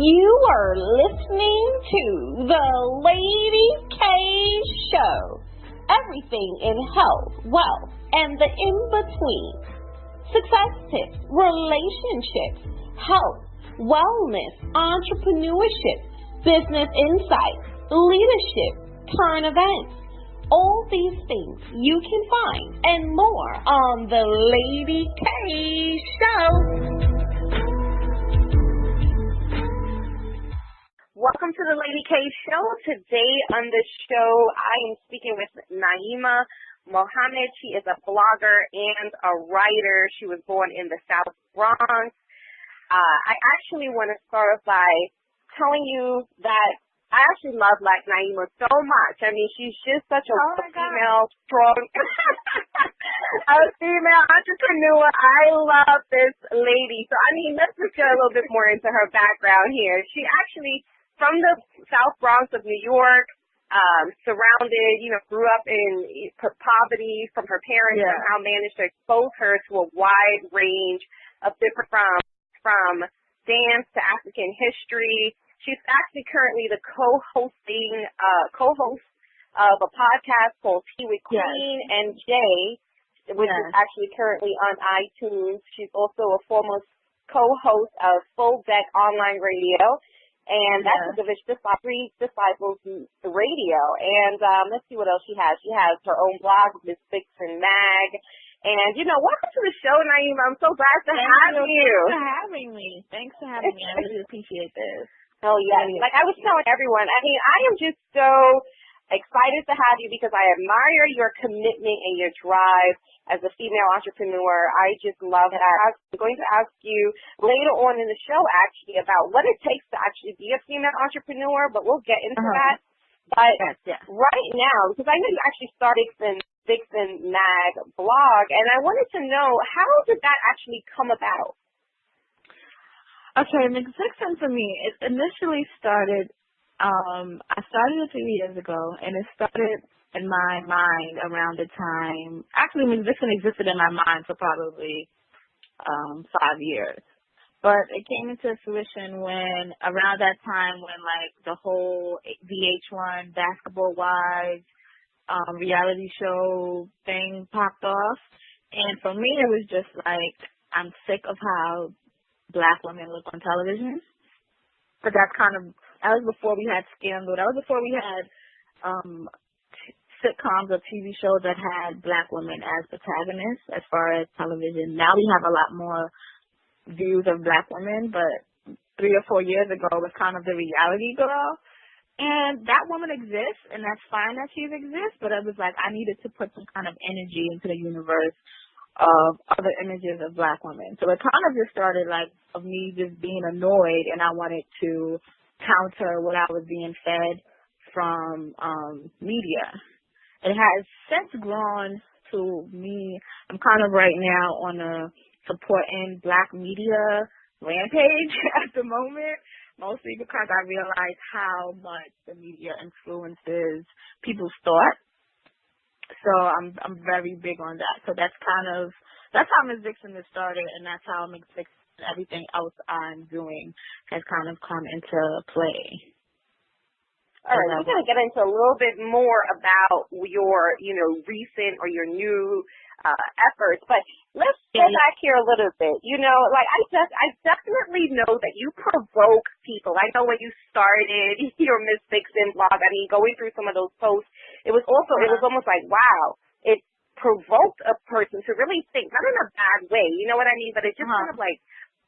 You are listening to the Lady K Show. Everything in health, wealth, and the in-between. Success tips, relationships, health, wellness, entrepreneurship, business insights, leadership, current events. All these things you can find and more on the Lady K Show. Welcome to the Lady K Show. Today on the show, I am speaking with Naima Mohammed. She is a blogger and a writer. She was born in the South Bronx. I actually want to start off by telling you that I actually love Naima so much. I mean, she's just such a female, strong, a female entrepreneur. I love this lady. So, I mean, let's just get a little bit more into her background here. She actually, from the South Bronx of New York, surrounded, grew up in poverty from her parents, somehow managed to expose her to a wide range of different, from dance to African history. She's actually currently the co-host of a podcast called Tea with Queen and Jay, which is actually currently on iTunes. She's also a former co-host of Full Deck Online Radio. And that's a division, Three Disciples Radio. And let's see what else she has. She has her own blog, Miss Vixen Mag. And, welcome to the show, Naima. I'm so glad to have you. Thanks for having me. Thanks for having me. I really appreciate this. Oh, yes. Like I was telling everyone, I mean, I am just so excited to have you because I admire your commitment and your drive as a female entrepreneur. I just love that. I'm going to ask you later on in the show, actually, about what it takes to actually be a female entrepreneur, but we'll get into that. But right now, because I know you actually started Vixen Mag blog, and I wanted to know, how did that actually come about? Okay, Vixen for me, it initially started, I started it 3 years ago, and it started in my mind around the time, actually Vixen existed in my mind for probably 5 years. But it came into fruition when, around that time when the whole VH1 Basketball Wives reality show thing popped off. And for me, it was just I'm sick of how Black women look on television. But that was before we had Scandal. That was before we had sitcoms or TV shows that had Black women as protagonists as far as television. Now we have a lot more views of Black women, but 3 or 4 years ago it was kind of the reality girl. And that woman exists, and that's fine that she exists, but it was I needed to put some kind of energy into the universe of other images of Black women. So it kind of just started of me just being annoyed, and I wanted to counter what I was being fed from media. It has since grown to me. I'm kind of right now on a supporting Black media rampage at the moment, mostly because I realize how much the media influences people's thought. So I'm very big on that. So that's how Ms. Vixen has started, and that's how Ms. Vixen and everything else I'm doing has kind of come into play. All right, we're going to get into a little bit more about your, recent or your new efforts, but let's go back here a little bit. I definitely know that you provoke people. I know when you started your Miss Vixen blog, I mean, going through some of those posts, it was almost like, wow, it provoked a person to really think, not in a bad way, you know what I mean, but it just kind of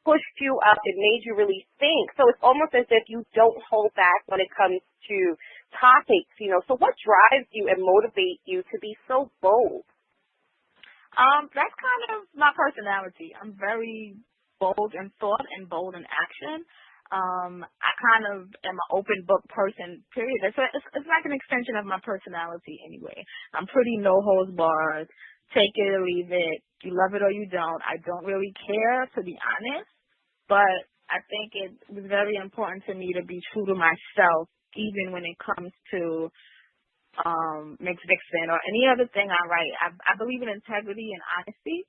pushed you up. It made you really think. So it's almost as if you don't hold back when it comes to topics, So what drives you and motivates you to be so bold? That's kind of my personality. I'm very bold in thought and bold in action. I kind of am an open book person, period. It's like an extension of my personality anyway. I'm pretty no holds barred. Take it or leave it. You love it or you don't. I don't really care, to be honest. But I think it was very important to me to be true to myself, even when it comes to Ms. Vixen or any other thing I write. I believe in integrity and honesty.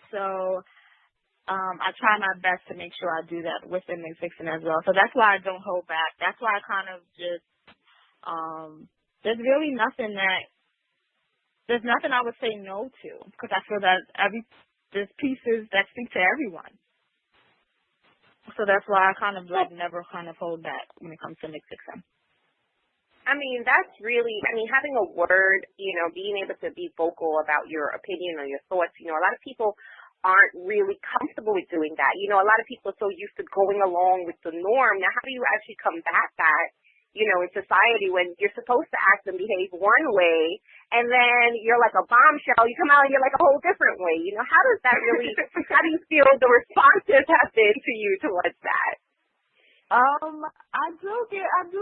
So I try my best to make sure I do that within the fiction as well. So that's why I don't hold back. That's why I kind of just, there's really nothing there's nothing I would say no to, because I feel that there's pieces that speak to everyone. So that's why I kind of never kind of hold back when it comes to mixed fiction. I mean, that's really, having a word, being able to be vocal about your opinion or your thoughts, a lot of people aren't really comfortable with doing that. A lot of people are so used to going along with the norm. Now, how do you actually combat that, in society when you're supposed to act and behave one way, and then you're like a bombshell, you come out and you're like a whole different way? How does that really, how do you feel the responses have been to you towards that? I do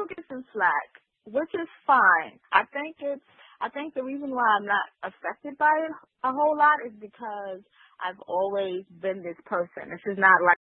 get some slack, which is fine. I think the reason why I'm not affected by it a whole lot is because I've always been this person. This is not like